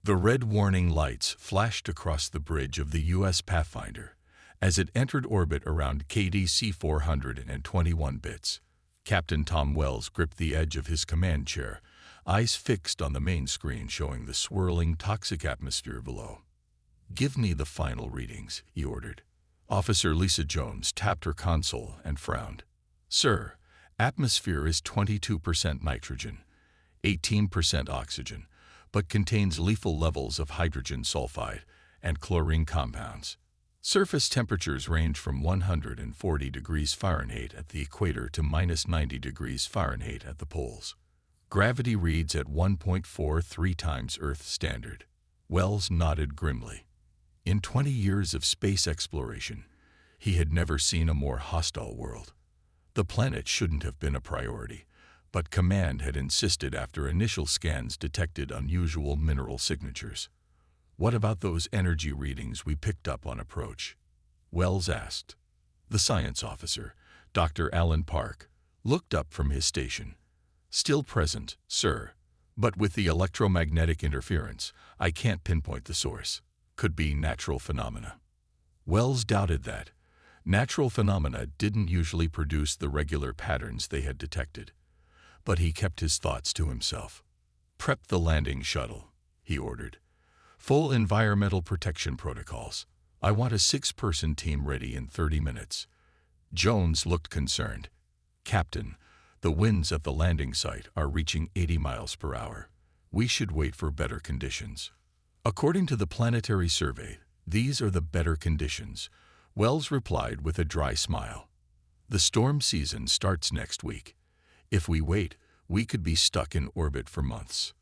The red warning lights flashed across the bridge of the U.S. Pathfinder as it entered orbit around KDC 421 bits. Captain Tom Wells gripped the edge of his command chair, eyes fixed on the main screen showing the swirling, toxic atmosphere below. "Give me the final readings," he ordered. Officer Lisa Jones tapped her console and frowned. "Sir, atmosphere is 22% nitrogen, 18% oxygen, but contains lethal levels of hydrogen sulfide and chlorine compounds. Surface temperatures range from 140 degrees Fahrenheit at the equator to -90 degrees Fahrenheit at the poles. Gravity reads at 1.43 times Earth standard." Wells nodded grimly. In 20 years of space exploration, he had never seen a more hostile world. The planet shouldn't have been a priority, but Command had insisted after initial scans detected unusual mineral signatures. "What about those energy readings we picked up on approach?" Wells asked. The science officer, Dr. Alan Park, looked up from his station. "Still present, sir, but with the electromagnetic interference, I can't pinpoint the source. Could be natural phenomena." Wells doubted that. Natural phenomena didn't usually produce the regular patterns they had detected. But he kept his thoughts to himself. "Prep the landing shuttle," he ordered. "Full environmental protection protocols. I want a 6-person team ready in 30 minutes. Jones looked concerned. "Captain, the winds at the landing site are reaching 80 miles per hour. We should wait for better conditions." "According to the planetary survey, these are the better conditions," Wells replied with a dry smile. "The storm season starts next week. If we wait, we could be stuck in orbit for months."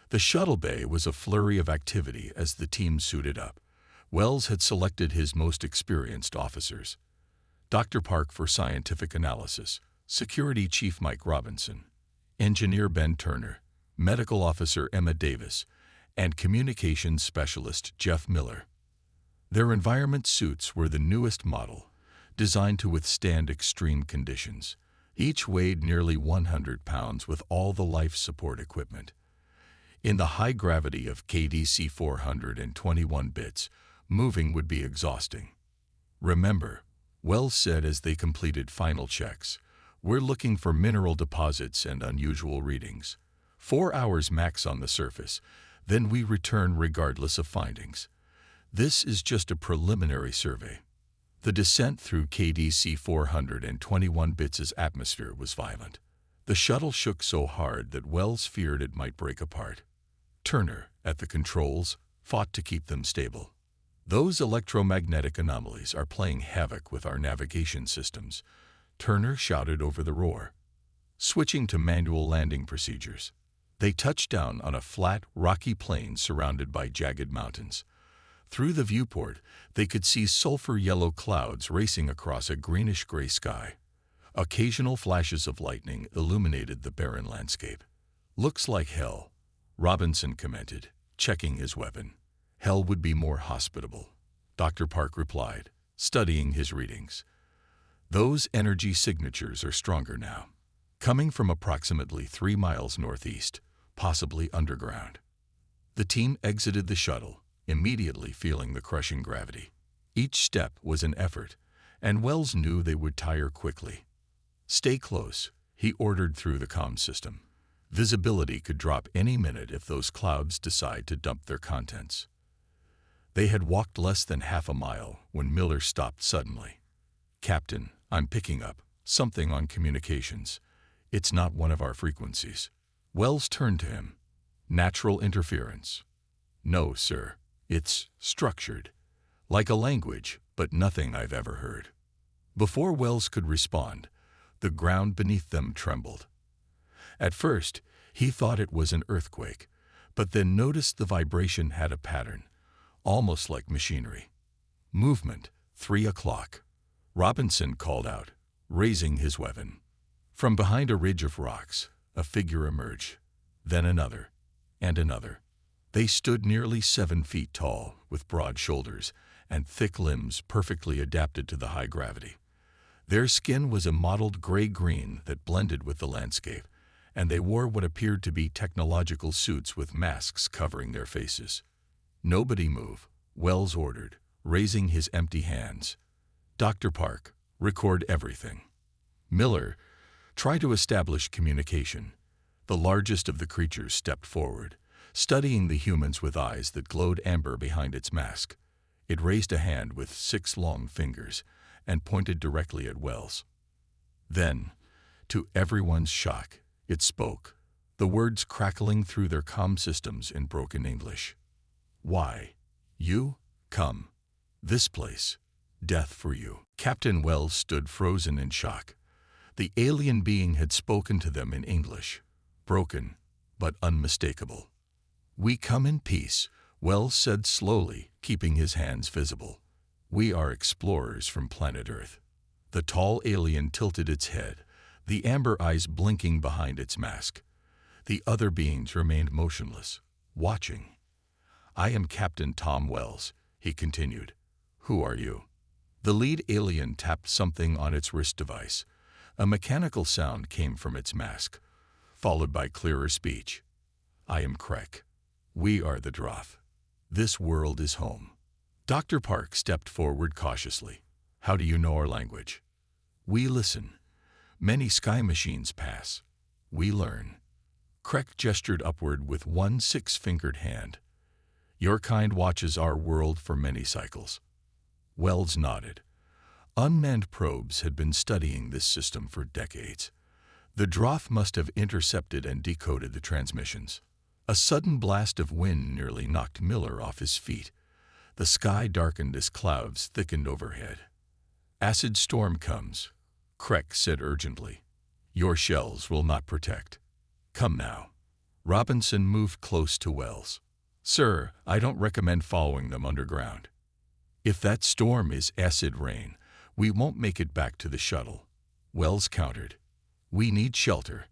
The shuttle bay was a flurry of activity as the team suited up. Wells had selected his most experienced officers. Dr. Park for scientific analysis, Security Chief Mike Robinson, Engineer Ben Turner, Medical Officer Emma Davis, and Communications Specialist Jeff Miller. Their environment suits were the newest model, designed to withstand extreme conditions. Each weighed nearly 100 pounds with all the life support equipment. In the high gravity of KDC 421 bits, moving would be exhausting. "Remember," Wells said as they completed final checks, "we're looking for mineral deposits and unusual readings. 4 hours max on the surface, then we return regardless of findings. This is just a preliminary survey." The descent through KDC 421 bits' atmosphere was violent. The shuttle shook so hard that Wells feared it might break apart. Turner, at the controls, fought to keep them stable. "Those electromagnetic anomalies are playing havoc with our navigation systems," Turner shouted over the roar. Switching to manual landing procedures, they touched down on a flat, rocky plain surrounded by jagged mountains. Through the viewport, they could see sulfur-yellow clouds racing across a greenish-gray sky. Occasional flashes of lightning illuminated the barren landscape. "Looks like hell," Robinson commented, checking his weapon. "Hell would be more hospitable," Dr. Park replied, studying his readings. "Those energy signatures are stronger now, coming from approximately 3 miles northeast, possibly underground." The team exited the shuttle, immediately feeling the crushing gravity. Each step was an effort, and Wells knew they would tire quickly. "Stay close," he ordered through the comm system. "Visibility could drop any minute if those clouds decide to dump their contents." They had walked less than half a mile when Miller stopped suddenly. "Captain, I'm picking up something on communications. It's not one of our frequencies." Wells turned to him. "Natural interference?" "No, sir. It's structured. Like a language, but nothing I've ever heard." Before Wells could respond, the ground beneath them trembled. At first, he thought it was an earthquake, but then noticed the vibration had a pattern, almost like machinery. "Movement, 3 o'clock." Robinson called out, raising his weapon. From behind a ridge of rocks, a figure emerged, then another, and another. They stood nearly 7 feet tall, with broad shoulders and thick limbs perfectly adapted to the high gravity. Their skin was a mottled gray-green that blended with the landscape, and they wore what appeared to be technological suits with masks covering their faces. "Nobody move," Wells ordered, raising his empty hands. "Dr. Park, record everything. Miller, try to establish communication." The largest of the creatures stepped forward, studying the humans with eyes that glowed amber behind its mask. It raised a hand with 6 long fingers and pointed directly at Wells. Then, to everyone's shock, it spoke, the words crackling through their comm systems in broken English. "Why? You? Come. This place. Death for you." Captain Wells stood frozen in shock. The alien being had spoken to them in English, broken but unmistakable. "We come in peace," Wells said slowly, keeping his hands visible. "We are explorers from planet Earth." The tall alien tilted its head, the amber eyes blinking behind its mask. The other beings remained motionless, watching. "I am Captain Tom Wells," he continued. "Who are you?" The lead alien tapped something on its wrist device. A mechanical sound came from its mask, followed by clearer speech. "I am Krek. We are the Droth. This world is home." Dr. Park stepped forward cautiously. "How do you know our language?" "We listen. Many sky machines pass. We learn." Krek gestured upward with one 6-fingered hand. "Your kind watches our world for many cycles." Wells nodded. Unmanned probes had been studying this system for decades. The Droth must have intercepted and decoded the transmissions. A sudden blast of wind nearly knocked Miller off his feet. The sky darkened as clouds thickened overhead. "Acid storm comes," Krek said urgently. "Your shells will not protect. Come now." Robinson moved close to Wells. "Sir, I don't recommend following them underground. If that storm is acid rain, we won't make it back to the shuttle." Wells countered. "We need shelter."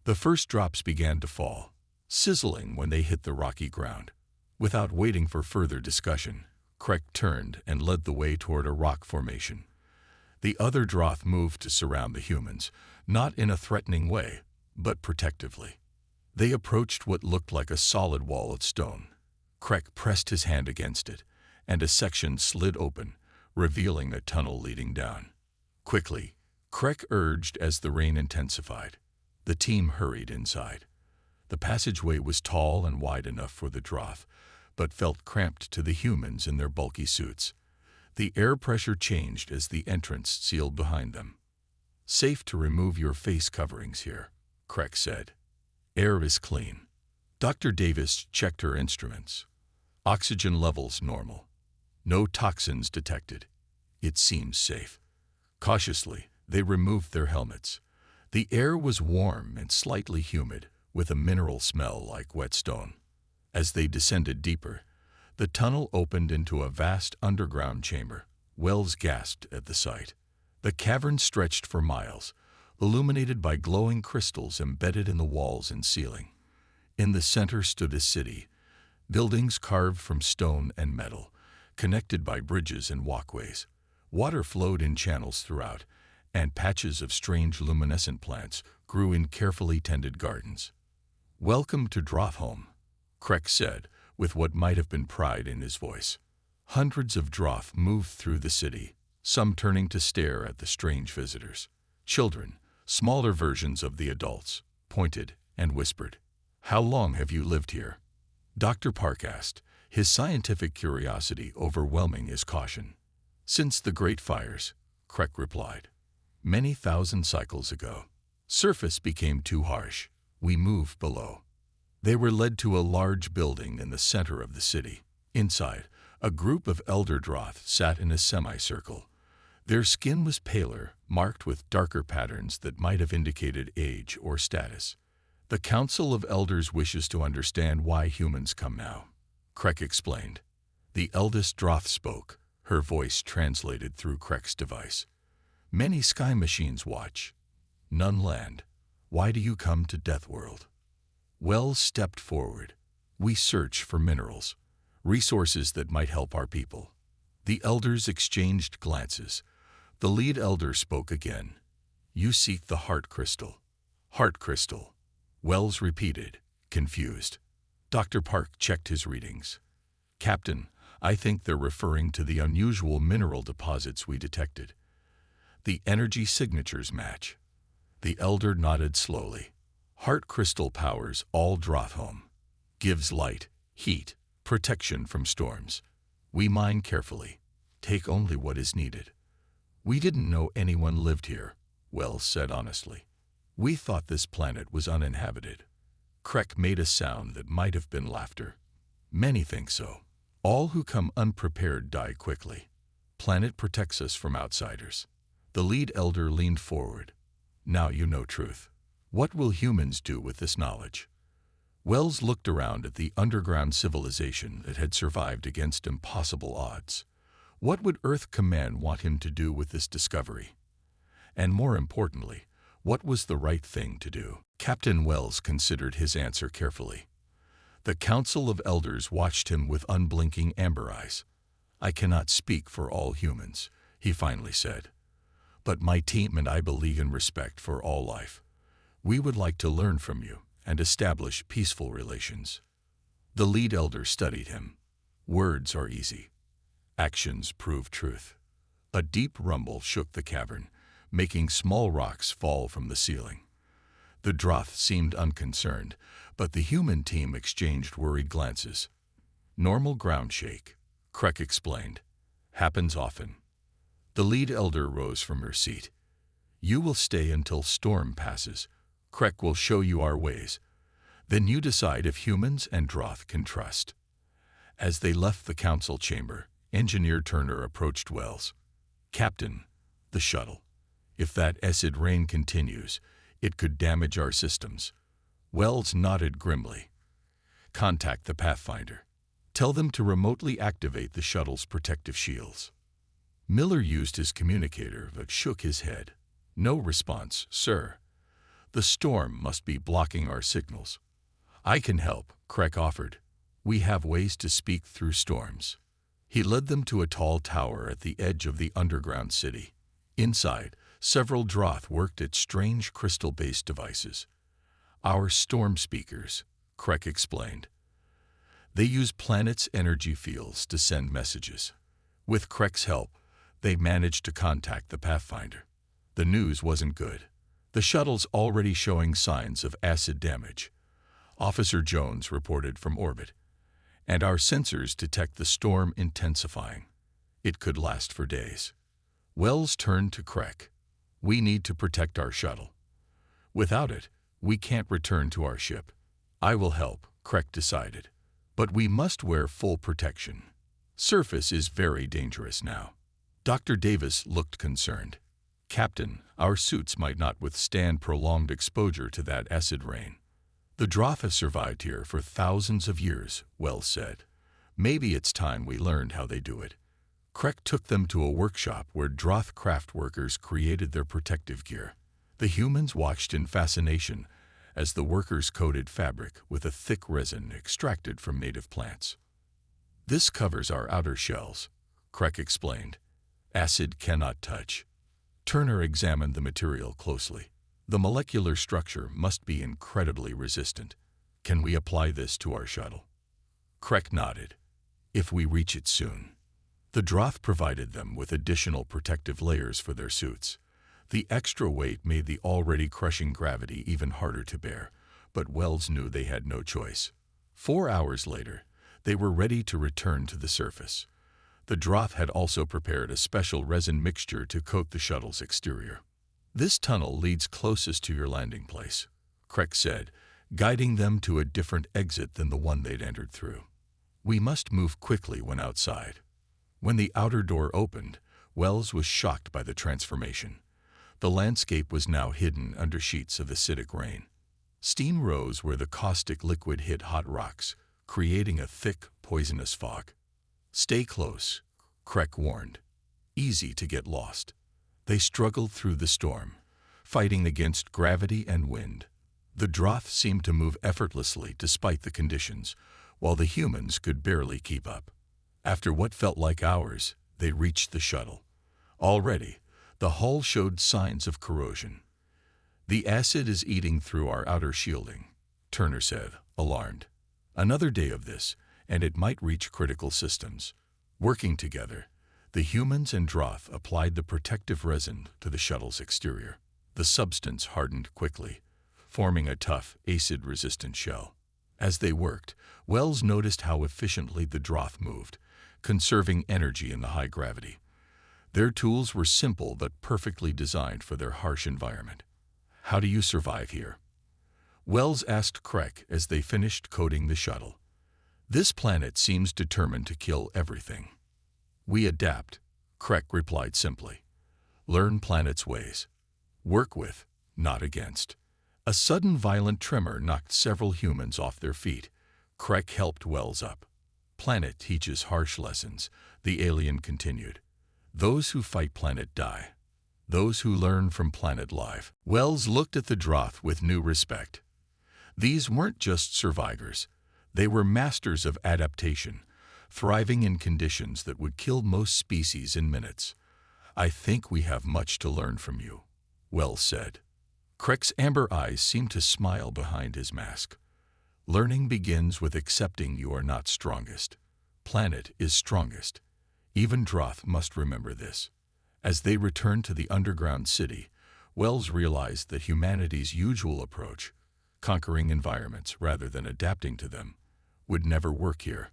The first drops began to fall, sizzling when they hit the rocky ground. Without waiting for further discussion, Krek turned and led the way toward a rock formation. The other Droth moved to surround the humans, not in a threatening way, but protectively. They approached what looked like a solid wall of stone. Krek pressed his hand against it, and a section slid open, revealing a tunnel leading down. "Quickly," Krek urged as the rain intensified. The team hurried inside. The passageway was tall and wide enough for the Droth, but felt cramped to the humans in their bulky suits. The air pressure changed as the entrance sealed behind them. "Safe to remove your face coverings here," Krek said. "Air is clean." Dr. Davis checked her instruments. Oxygen levels normal. No toxins detected. It seems safe. Cautiously, they removed their helmets. The air was warm and slightly humid, with a mineral smell like wet stone. As they descended deeper, the tunnel opened into a vast underground chamber. Wells gasped at the sight. The cavern stretched for miles, illuminated by glowing crystals embedded in the walls and ceiling. In the center stood a city, buildings carved from stone and metal, connected by bridges and walkways. Water flowed in channels throughout, and patches of strange luminescent plants grew in carefully tended gardens. "Welcome to Droth home," Krek said, with what might have been pride in his voice. Hundreds of Droth moved through the city, some turning to stare at the strange visitors. Children, smaller versions of the adults, pointed and whispered. "How long have you lived here?" Dr. Park asked, his scientific curiosity overwhelming his caution. "Since the Great Fires," Krek replied. "Many thousand cycles ago. Surface became too harsh. We moved below." They were led to a large building in the center of the city. Inside, a group of elder Droth sat in a semicircle. Their skin was paler, marked with darker patterns that might have indicated age or status. "The Council of Elders wishes to understand why humans come now," Krek explained. The eldest Droth spoke, her voice translated through Krek's device. "Many sky machines watch. None land. Why do you come to Death World?" Wells stepped forward. "We search for minerals, resources that might help our people." The elders exchanged glances. The lead elder spoke again. "You seek the heart crystal." "Heart crystal," Wells repeated, confused. Dr. Park checked his readings. Captain, I think they're referring to the unusual mineral deposits we detected. The energy signatures match. The elder nodded slowly. Heart crystal powers all Droth home. Gives light, heat, protection from storms. We mine carefully. Take only what is needed. We didn't know anyone lived here, Wells said honestly. We thought this planet was uninhabited. Krek made a sound that might have been laughter. Many think so. All who come unprepared die quickly. Planet protects us from outsiders. The lead elder leaned forward. Now you know truth. What will humans do with this knowledge? Wells looked around at the underground civilization that had survived against impossible odds. What would Earth Command want him to do with this discovery? And more importantly, what was the right thing to do? Captain Wells considered his answer carefully. The Council of Elders watched him with unblinking amber eyes. I cannot speak for all humans, he finally said. But my team and I believe in respect for all life. We would like to learn from you and establish peaceful relations. The lead elder studied him. Words are easy. Actions prove truth. A deep rumble shook the cavern, making small rocks fall from the ceiling. The Droth seemed unconcerned, but the human team exchanged worried glances. Normal ground shake, Krek explained. Happens often. The lead elder rose from her seat. You will stay until storm passes. Krek will show you our ways. Then you decide if humans and Droth can trust. As they left the council chamber, Engineer Turner approached Wells. Captain, the shuttle. If that acid rain continues, it could damage our systems. Wells nodded grimly. Contact the Pathfinder. Tell them to remotely activate the shuttle's protective shields. Miller used his communicator but shook his head. No response, sir. The storm must be blocking our signals. I can help, Krek offered. We have ways to speak through storms. He led them to a tall tower at the edge of the underground city. Inside, several Droth worked at strange crystal-based devices. Our storm speakers, Krek explained. They use planets' energy fields to send messages. With Krek's help, they managed to contact the Pathfinder. The news wasn't good. The shuttle's already showing signs of acid damage. Officer Jones reported from orbit. And our sensors detect the storm intensifying. It could last for days. Wells turned to Krek. We need to protect our shuttle. Without it, we can't return to our ship. I will help, Krek decided. But we must wear full protection. Surface is very dangerous now. Dr. Davis looked concerned. Captain, our suits might not withstand prolonged exposure to that acid rain. The Droth have survived here for thousands of years, Wells said. Maybe it's time we learned how they do it. Krek took them to a workshop where Droth craft workers created their protective gear. The humans watched in fascination as the workers coated fabric with a thick resin extracted from native plants. This covers our outer shells, Krek explained. Acid cannot touch. Turner examined the material closely. The molecular structure must be incredibly resistant. Can we apply this to our shuttle? Krek nodded. If we reach it soon. The Droth provided them with additional protective layers for their suits. The extra weight made the already crushing gravity even harder to bear, but Wells knew they had no choice. 4 hours later, they were ready to return to the surface. The Droth had also prepared a special resin mixture to coat the shuttle's exterior. This tunnel leads closest to your landing place, Krek said, guiding them to a different exit than the one they'd entered through. We must move quickly when outside. When the outer door opened, Wells was shocked by the transformation. The landscape was now hidden under sheets of acidic rain. Steam rose where the caustic liquid hit hot rocks, creating a thick, poisonous fog. Stay close, Krek warned. Easy to get lost. They struggled through the storm, fighting against gravity and wind. The Droth seemed to move effortlessly despite the conditions, while the humans could barely keep up. After what felt like hours, they reached the shuttle. Already, the hull showed signs of corrosion. The acid is eating through our outer shielding, Turner said, alarmed. Another day of this, and it might reach critical systems. Working together, the humans and Droth applied the protective resin to the shuttle's exterior. The substance hardened quickly, forming a tough, acid-resistant shell. As they worked, Wells noticed how efficiently the Droth moved, conserving energy in the high gravity. Their tools were simple but perfectly designed for their harsh environment. "How do you survive here?" Wells asked Krek as they finished coating the shuttle. "This planet seems determined to kill everything." "We adapt," Krek replied simply. "Learn planet's ways. Work with, not against." A sudden violent tremor knocked several humans off their feet. Krek helped Wells up. "Planet teaches harsh lessons," the alien continued. "Those who fight planet die. Those who learn from planet live." Wells looked at the Droth with new respect. These weren't just survivors. They were masters of adaptation, thriving in conditions that would kill most species in minutes. "I think we have much to learn from you," Wells said. Krek's amber eyes seemed to smile behind his mask. "Learning begins with accepting you are not strongest. Planet is strongest. Even Droth must remember this." As they returned to the underground city, Wells realized that humanity's usual approach, conquering environments rather than adapting to them, would never work here.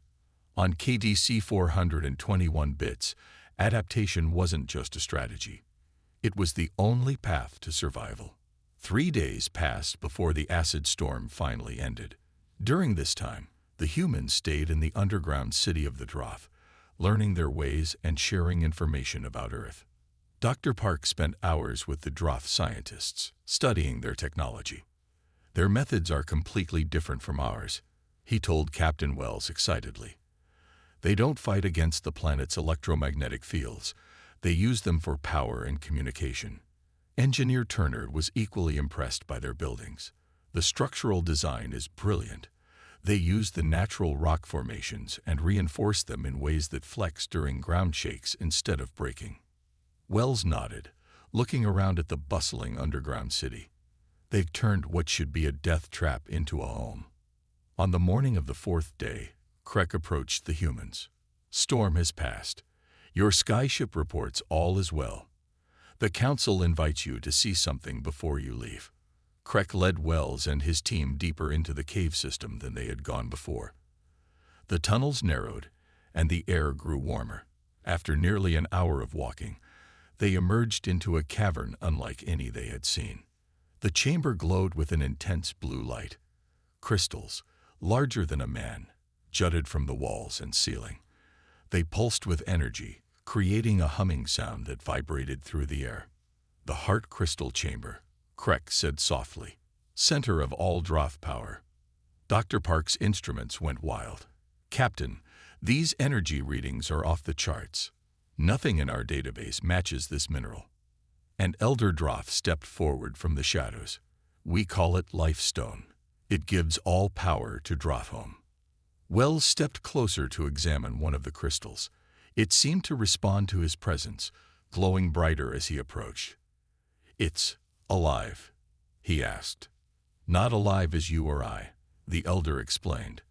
On KDC 421 bits, adaptation wasn't just a strategy. It was the only path to survival. 3 days passed before the acid storm finally ended. During this time, the humans stayed in the underground city of the Droth, learning their ways and sharing information about Earth. Dr. Park spent hours with the Droth scientists, studying their technology. "Their methods are completely different from ours," he told Captain Wells excitedly. "They don't fight against the planet's electromagnetic fields. They use them for power and communication." Engineer Turner was equally impressed by their buildings. "The structural design is brilliant. They use the natural rock formations and reinforce them in ways that flex during ground shakes instead of breaking." Wells nodded, looking around at the bustling underground city. They've turned what should be a death trap into a home. On the morning of the 4th day, Krek approached the humans. "Storm has passed. Your skyship reports all is well. The Council invites you to see something before you leave." Krek led Wells and his team deeper into the cave system than they had gone before. The tunnels narrowed, and the air grew warmer. After nearly an hour of walking, they emerged into a cavern unlike any they had seen. The chamber glowed with an intense blue light. Crystals, larger than a man, jutted from the walls and ceiling. They pulsed with energy, creating a humming sound that vibrated through the air. "The heart crystal chamber," Krek said softly, "center of all Droth power." Dr. Park's instruments went wild. "Captain, these energy readings are off the charts. Nothing in our database matches this mineral." An elder Droth stepped forward from the shadows. "We call it Lifestone. It gives all power to Drothholm." Wells stepped closer to examine one of the crystals. It seemed to respond to his presence, glowing brighter as he approached. "It's alive?" he asked. "Not alive as you or I," the elder explained,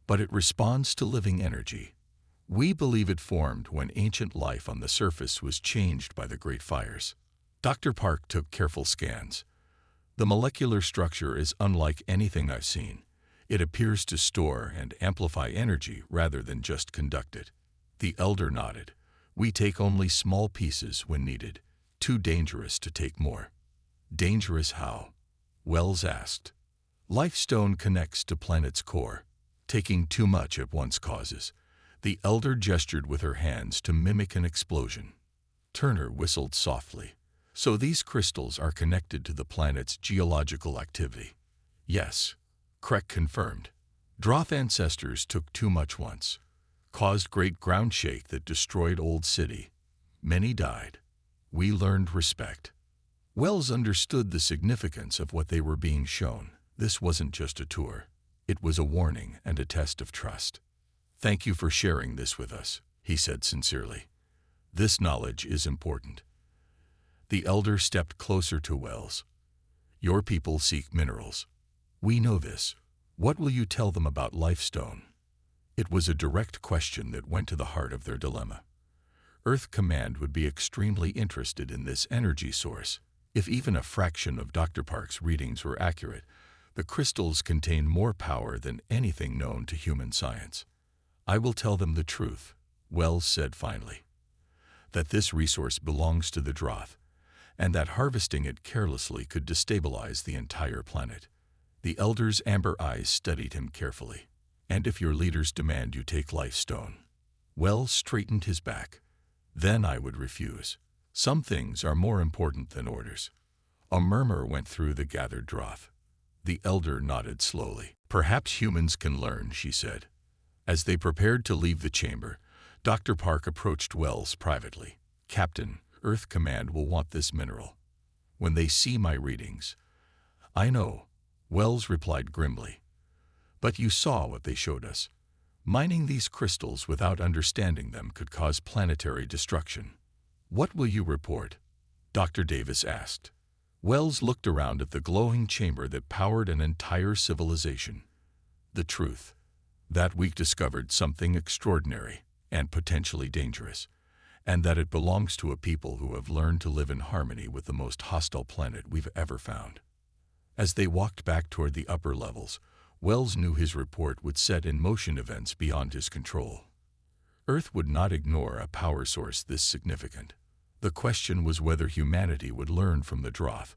"but it responds to living energy. We believe it formed when ancient life on the surface was changed by the Great Fires." Dr. Park took careful scans. "The molecular structure is unlike anything I've seen. It appears to store and amplify energy rather than just conduct it." The elder nodded. "We take only small pieces when needed. Too dangerous to take more." "Dangerous how?" Wells asked. "Lifestone connects to planet's core. Taking too much at once causes." The elder gestured with her hands to mimic an explosion. Turner whistled softly. "So these crystals are connected to the planet's geological activity?" "Yes," Krek confirmed. "Droth ancestors took too much once. Caused great ground shake that destroyed old city. Many died. We learned respect." Wells understood the significance of what they were being shown. This wasn't just a tour. It was a warning and a test of trust. "Thank you for sharing this with us," he said sincerely. "This knowledge is important." The elder stepped closer to Wells. "Your people seek minerals. We know this. What will you tell them about Lifestone? It was a direct question that went to the heart of their dilemma. Earth Command would be extremely interested in this energy source. If even a fraction of Dr. Park's readings were accurate, the crystals contain more power than anything known to human science. I will tell them the truth, Wells said finally, that this resource belongs to the Droth, and that harvesting it carelessly could destabilize the entire planet. The Elder's amber eyes studied him carefully. And if your leaders demand you take Lifestone? Wells straightened his back. Then I would refuse. Some things are more important than orders. A murmur went through the gathered Droth. The Elder nodded slowly. Perhaps humans can learn, she said. As they prepared to leave the chamber, Dr. Park approached Wells privately. Captain, Earth Command will want this mineral. When they see my readings. I know, Wells replied grimly. But you saw what they showed us. Mining these crystals without understanding them could cause planetary destruction. What will you report? Dr. Davis asked. Wells looked around at the glowing chamber that powered an entire civilization. The truth. That we've discovered something extraordinary and potentially dangerous, and that it belongs to a people who have learned to live in harmony with the most hostile planet we've ever found. As they walked back toward the upper levels, Wells knew his report would set in motion events beyond his control. Earth would not ignore a power source this significant. The question was whether humanity would learn from the Droth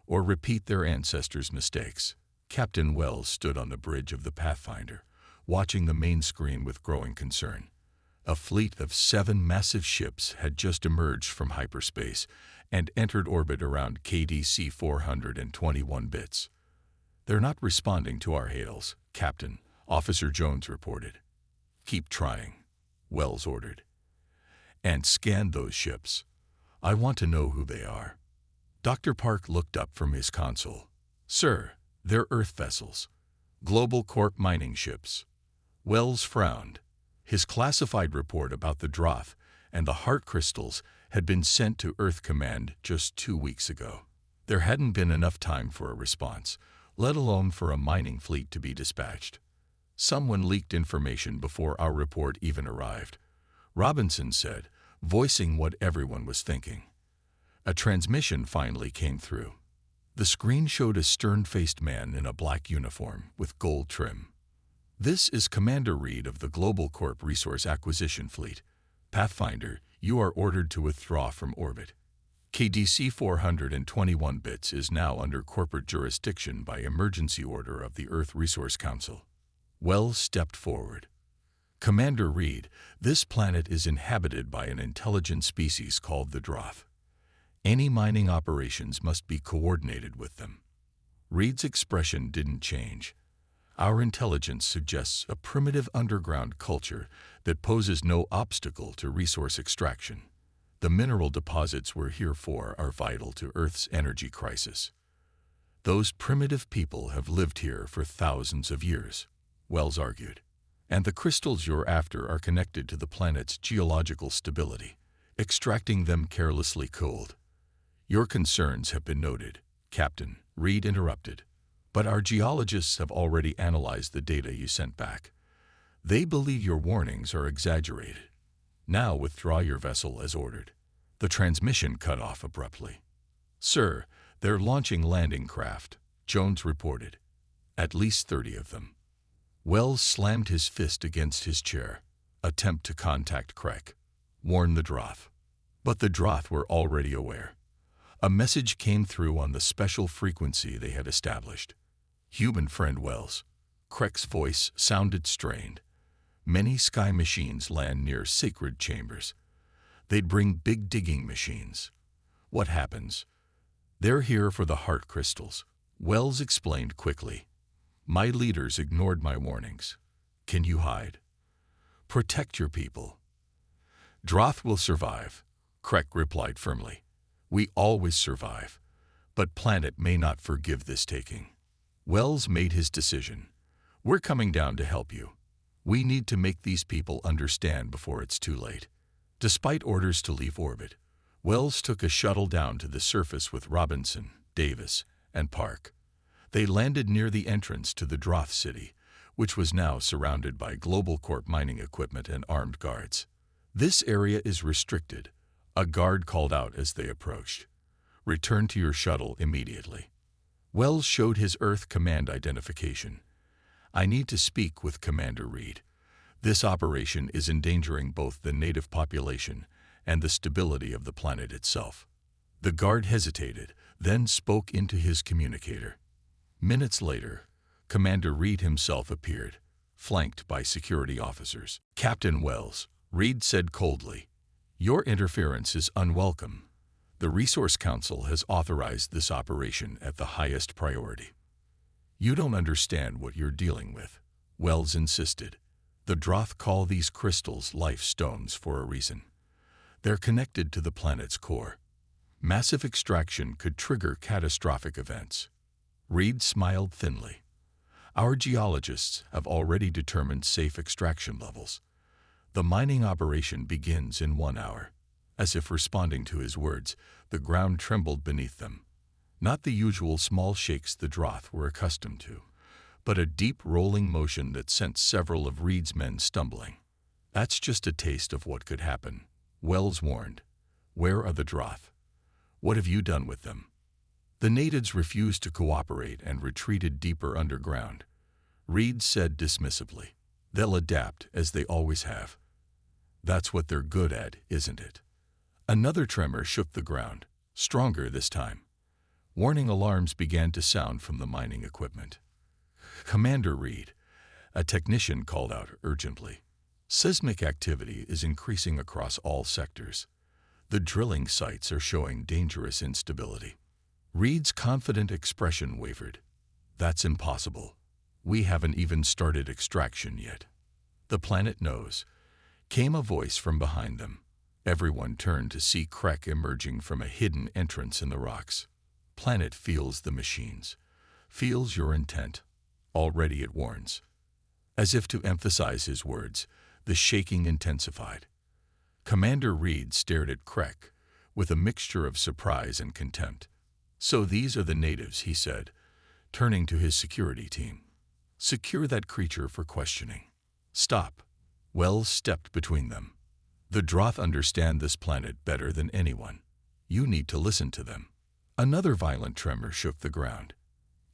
or repeat their ancestors' mistakes. Captain Wells stood on the bridge of the Pathfinder, watching the main screen with growing concern. A fleet of 7 massive ships had just emerged from hyperspace and entered orbit around KDC 421 bits. They're not responding to our hails, Captain, Officer Jones reported. Keep trying, Wells ordered. And scan those ships. I want to know who they are. Dr. Park looked up from his console. Sir, they're Earth vessels. Global Corp mining ships. Wells frowned. His classified report about the Droth and the heart crystals had been sent to Earth Command just 2 weeks ago. There hadn't been enough time for a response, let alone for a mining fleet to be dispatched. Someone leaked information before our report even arrived, Robinson said, voicing what everyone was thinking. A transmission finally came through. The screen showed a stern-faced man in a black uniform with gold trim. This is Commander Reed of the Global Corp Resource Acquisition Fleet. Pathfinder, you are ordered to withdraw from orbit. KDC 421 bits is now under corporate jurisdiction by emergency order of the Earth Resource Council. Wells stepped forward. Commander Reed, this planet is inhabited by an intelligent species called the Droth. Any mining operations must be coordinated with them. Reed's expression didn't change. Our intelligence suggests a primitive underground culture that poses no obstacle to resource extraction. The mineral deposits we're here for are vital to Earth's energy crisis. Those primitive people have lived here for thousands of years, Wells argued. And the crystals you're after are connected to the planet's geological stability. Extracting them carelessly cold. Your concerns have been noted, Captain, Reed interrupted. But our geologists have already analyzed the data you sent back. They believe your warnings are exaggerated. Now withdraw your vessel as ordered. The transmission cut off abruptly. Sir, they're launching landing craft, Jones reported. At least 30 of them. Wells slammed his fist against his chair. Attempt to contact Krek. Warn the Droth. But the Droth were already aware. A message came through on the special frequency they had established. Human friend Wells. Krek's voice sounded strained. Many sky machines land near sacred chambers. They'd bring big digging machines. What happens? They're here for the heart crystals, Wells explained quickly. My leaders ignored my warnings. Can you hide? Protect your people. Droth will survive, Krek replied firmly. We always survive, but planet may not forgive this taking. Wells made his decision. We're coming down to help you. We need to make these people understand before it's too late. Despite orders to leave orbit, Wells took a shuttle down to the surface with Robinson, Davis, and Park. They landed near the entrance to the Droth city, which was now surrounded by Global Corp mining equipment and armed guards. "This area is restricted," a guard called out as they approached. "Return to your shuttle immediately." Wells showed his Earth Command identification. "I need to speak with Commander Reed. This operation is endangering both the native population and the stability of the planet itself." The guard hesitated, then spoke into his communicator. Minutes later, Commander Reed himself appeared, flanked by security officers. "Captain Wells," Reed said coldly, "your interference is unwelcome. The Resource Council has authorized this operation at the highest priority." "You don't understand what you're dealing with," Wells insisted. "The Droth call these crystals life stones for a reason. They're connected to the planet's core. Massive extraction could trigger catastrophic events." Reed smiled thinly. "Our geologists have already determined safe extraction levels. The mining operation begins in 1 hour." As if responding to his words, the ground trembled beneath them. Not the usual small shakes the Droth were accustomed to, but a deep rolling motion that sent several of Reed's men stumbling. "That's just a taste of what could happen," Wells warned. "Where are the Droth? What have you done with them?" "The natives refused to cooperate and retreated deeper underground," Reed said dismissively. "They'll adapt, as they always have. That's what they're good at, isn't it?" Another tremor shook the ground, stronger this time. Warning alarms began to sound from the mining equipment. "Commander Reed," a technician called out urgently. "Seismic activity is increasing across all sectors. The drilling sites are showing dangerous instability." Reed's confident expression wavered. "That's impossible. We haven't even started extraction yet." "The planet knows," came a voice from behind them. Everyone turned to see Krek emerging from a hidden entrance in the rocks. "Planet feels the machines, feels your intent. Already it warns." As if to emphasize his words, the shaking intensified. Commander Reed stared at Krek with a mixture of surprise and contempt. "So these are the natives," he said, turning to his security team. "Secure that creature for questioning." "Stop." Wells stepped between them. "The Droth understand this planet better than anyone. You need to listen to them." Another violent tremor shook the ground.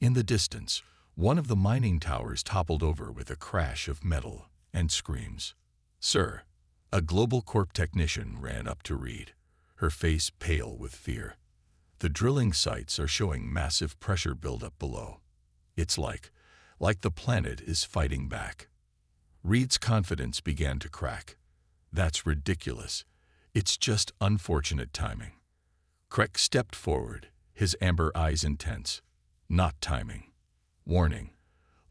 In the distance, one of the mining towers toppled over with a crash of metal and screams. "Sir," a Global Corp technician ran up to Reed, her face pale with fear. "The drilling sites are showing massive pressure buildup below. It's like the planet is fighting back." Reed's confidence began to crack. "That's ridiculous. It's just unfortunate timing." Krek stepped forward, his amber eyes intense. "Not timing. Warning.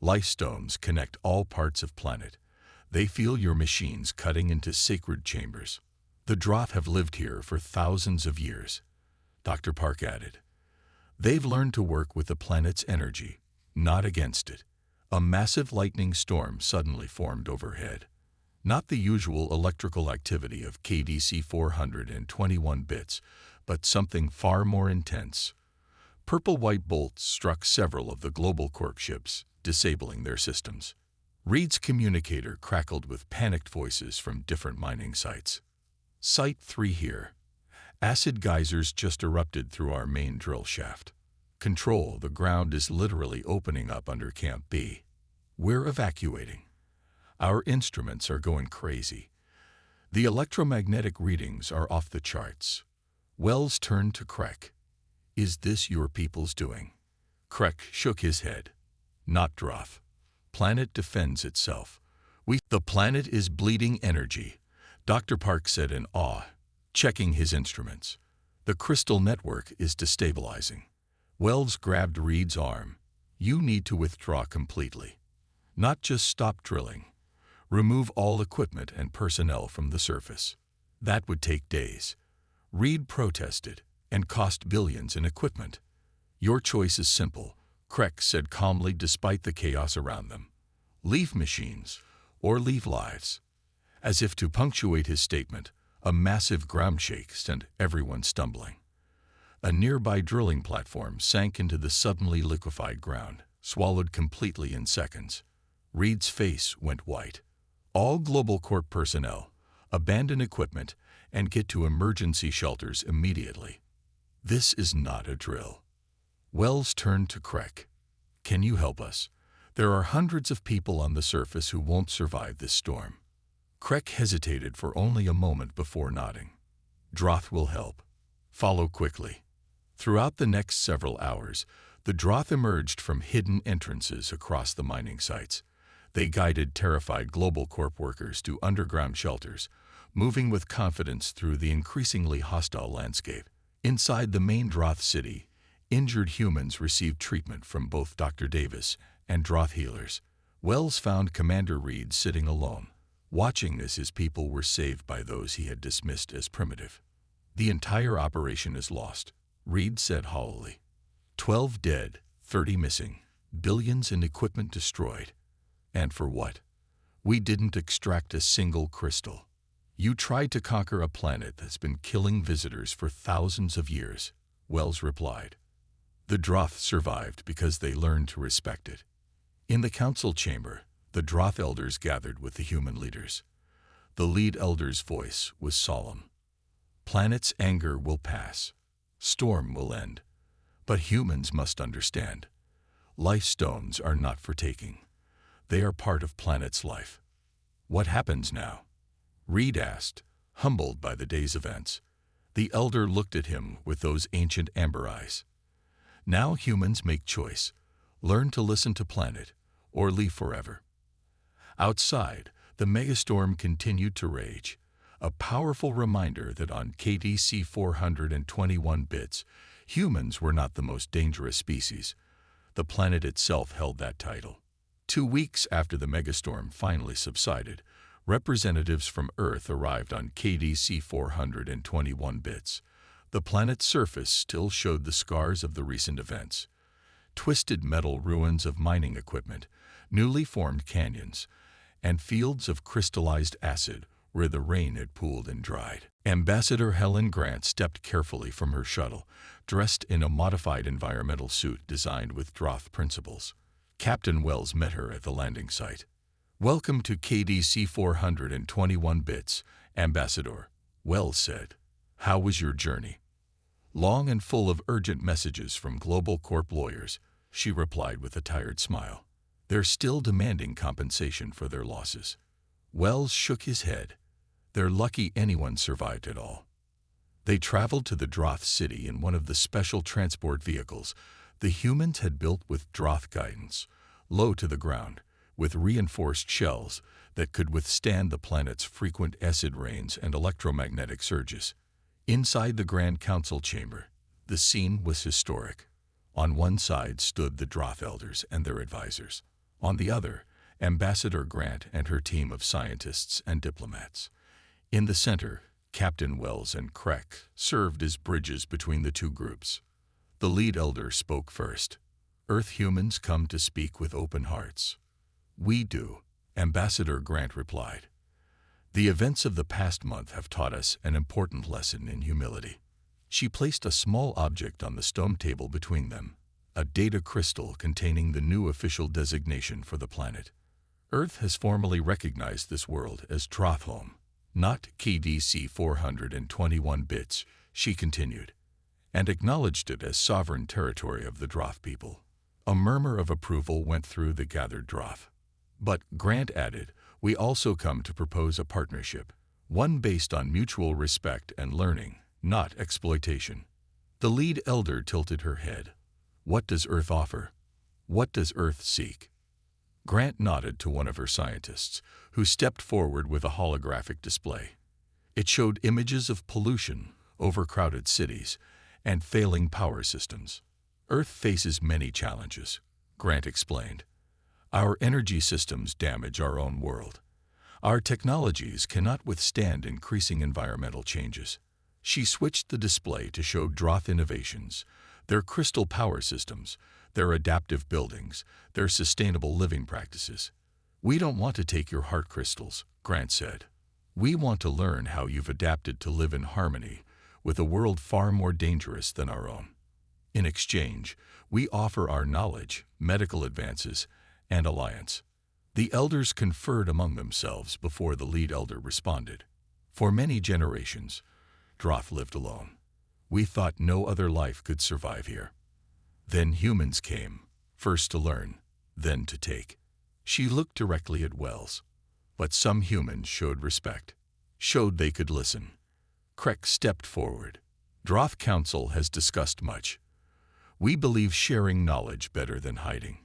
Life stones connect all parts of planet. They feel your machines cutting into sacred chambers. The Droth have lived here for thousands of years," Dr. Park added. "They've learned to work with the planet's energy, not against it." A massive lightning storm suddenly formed overhead. Not the usual electrical activity of KDC 421 bits, but something far more intense. Purple-white bolts struck several of the Global Corp ships, disabling their systems. Reed's communicator crackled with panicked voices from different mining sites. "Site 3 here. Acid geysers just erupted through our main drill shaft. Control, the ground is literally opening up under Camp B. We're evacuating. Our instruments are going crazy. The electromagnetic readings are off the charts." Wells turned to Krek. "Is this your people's doing?" Krek shook his head. "Not Droth. Planet defends itself. The planet is bleeding energy," Dr. Park said in awe, checking his instruments. "The crystal network is destabilizing." Wells grabbed Reed's arm. "You need to withdraw completely. Not just stop drilling. Remove all equipment and personnel from the surface. That would take days," Reed protested, "and cost billions in equipment." "Your choice is simple," Krek said calmly despite the chaos around them. "Leave machines, or leave lives." As if to punctuate his statement, a massive ground shake sent everyone stumbling. A nearby drilling platform sank into the suddenly liquefied ground, swallowed completely in seconds. Reed's face went white. All Global Corp personnel, abandon equipment and get to emergency shelters immediately. This is not a drill. Wells turned to Craig. Can you help us? There are hundreds of people on the surface who won't survive this storm. Craig hesitated for only a moment before nodding. Droth will help. Follow quickly. Throughout the next several hours, the Droth emerged from hidden entrances across the mining sites. They guided terrified Global Corp workers to underground shelters, moving with confidence through the increasingly hostile landscape. Inside the main Droth city, injured humans received treatment from both Dr. Davis and Droth healers. Wells found Commander Reed sitting alone, watching as his people were saved by those he had dismissed as primitive. The entire operation is lost, Reed said hollowly. 12 dead, 30 missing, billions in equipment destroyed. And for what? We didn't extract a single crystal. You tried to conquer a planet that's been killing visitors for thousands of years, Wells replied. The Droth survived because they learned to respect it. In the council chamber, the Droth elders gathered with the human leaders. The lead elder's voice was solemn. Planet's anger will pass. Storm will end. But humans must understand. Life stones are not for taking. They are part of planet's life. What happens now? Reed asked, humbled by the day's events. The elder looked at him with those ancient amber eyes. Now humans make choice. Learn to listen to planet, or leave forever. Outside, the megastorm continued to rage, a powerful reminder that on KDC 421 bits, humans were not the most dangerous species. The planet itself held that title. 2 weeks after the megastorm finally subsided, representatives from Earth arrived on KDC 421 bits. The planet's surface still showed the scars of the recent events. Twisted metal ruins of mining equipment, newly formed canyons, and fields of crystallized acid where the rain had pooled and dried. Ambassador Helen Grant stepped carefully from her shuttle, dressed in a modified environmental suit designed with Droth principles. Captain Wells met her at the landing site. Welcome to KDC 421 bits, Ambassador, Wells said. How was your journey? Long and full of urgent messages from Global Corp lawyers, she replied with a tired smile. They're still demanding compensation for their losses. Wells shook his head. They're lucky anyone survived at all. They traveled to the Droth city in one of the special transport vehicles the humans had built with Droth guidance, low to the ground, with reinforced shells that could withstand the planet's frequent acid rains and electromagnetic surges. Inside the Grand Council chamber, the scene was historic. On one side stood the Droth elders and their advisors. On the other, Ambassador Grant and her team of scientists and diplomats. In the center, Captain Wells and Craig served as bridges between the two groups. The lead elder spoke first. Earth humans come to speak with open hearts. We do, Ambassador Grant replied. The events of the past month have taught us an important lesson in humility. She placed a small object on the stone table between them, a data crystal containing the new official designation for the planet. Earth has formally recognized this world as Droth home, not KDC 421 bits, she continued, and acknowledged it as sovereign territory of the Droth people. A murmur of approval went through the gathered Droth. But, Grant added, we also come to propose a partnership, one based on mutual respect and learning, not exploitation. The lead elder tilted her head. What does Earth offer? What does Earth seek? Grant nodded to one of her scientists, who stepped forward with a holographic display. It showed images of pollution, overcrowded cities, and failing power systems. Earth faces many challenges, Grant explained. Our energy systems damage our own world. Our technologies cannot withstand increasing environmental changes. She switched the display to show Droth innovations, their crystal power systems, their adaptive buildings, their sustainable living practices. We don't want to take your heart crystals, Grant said. We want to learn how you've adapted to live in harmony with a world far more dangerous than our own. In exchange, we offer our knowledge, medical advances, and alliance. The elders conferred among themselves before the lead elder responded. For many generations, Droth lived alone. We thought no other life could survive here. Then humans came, first to learn, then to take. She looked directly at Wells. But some humans showed respect, showed they could listen. Krek stepped forward. Droth Council has discussed much. We believe sharing knowledge better than hiding.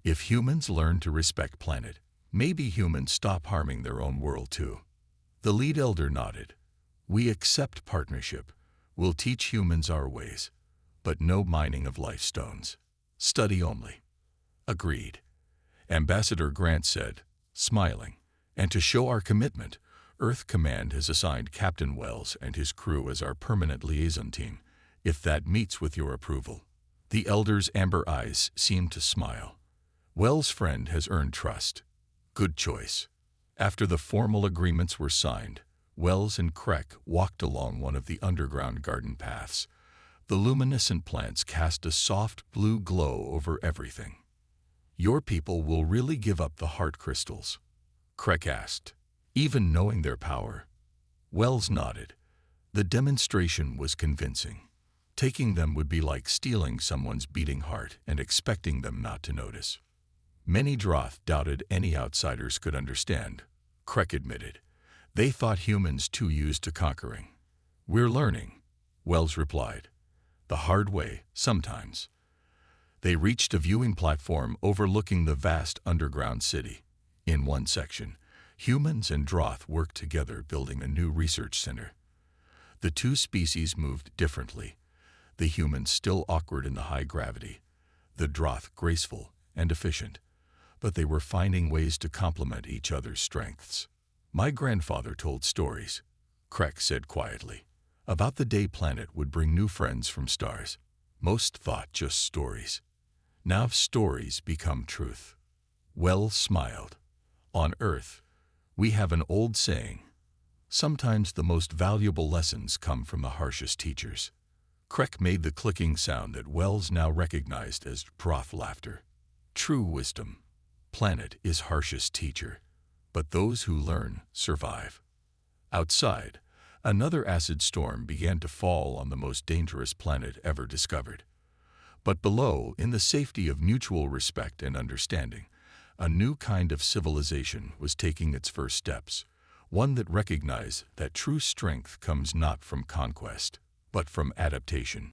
If humans learn to respect planet, maybe humans stop harming their own world too. The lead elder nodded. We accept partnership. We'll teach humans our ways, but no mining of life stones. Study only. Agreed. Ambassador Grant said, smiling. And to show our commitment, Earth Command has assigned Captain Wells and his crew as our permanent liaison team, if that meets with your approval. The elder's amber eyes seemed to smile. Wells' friend has earned trust. Good choice. After the formal agreements were signed, Wells and Krek walked along one of the underground garden paths. The luminescent plants cast a soft blue glow over everything. Your people will really give up the heart crystals? Krek asked, even knowing their power. Wells nodded. The demonstration was convincing. Taking them would be like stealing someone's beating heart and expecting them not to notice. Many Droth doubted any outsiders could understand, Krek admitted. They thought humans too used to conquering. We're learning, Wells replied. The hard way, sometimes. They reached a viewing platform overlooking the vast underground city. In one section, humans and Droth worked together building a new research center. The two species moved differently, the humans still awkward in the high gravity, the Droth graceful and efficient, but they were finding ways to complement each other's strengths. My grandfather told stories, Krek said quietly, about the day planet would bring new friends from stars. Most thought just stories. Now stories become truth. Wells smiled. On Earth, we have an old saying. Sometimes the most valuable lessons come from the harshest teachers. Krek made the clicking sound that Wells now recognized as Droth laughter. True wisdom. Planet is harshest teacher, but those who learn survive. Outside, another acid storm began to fall on the most dangerous planet ever discovered. But below, in the safety of mutual respect and understanding, a new kind of civilization was taking its first steps, one that recognized that true strength comes not from conquest, but from adaptation.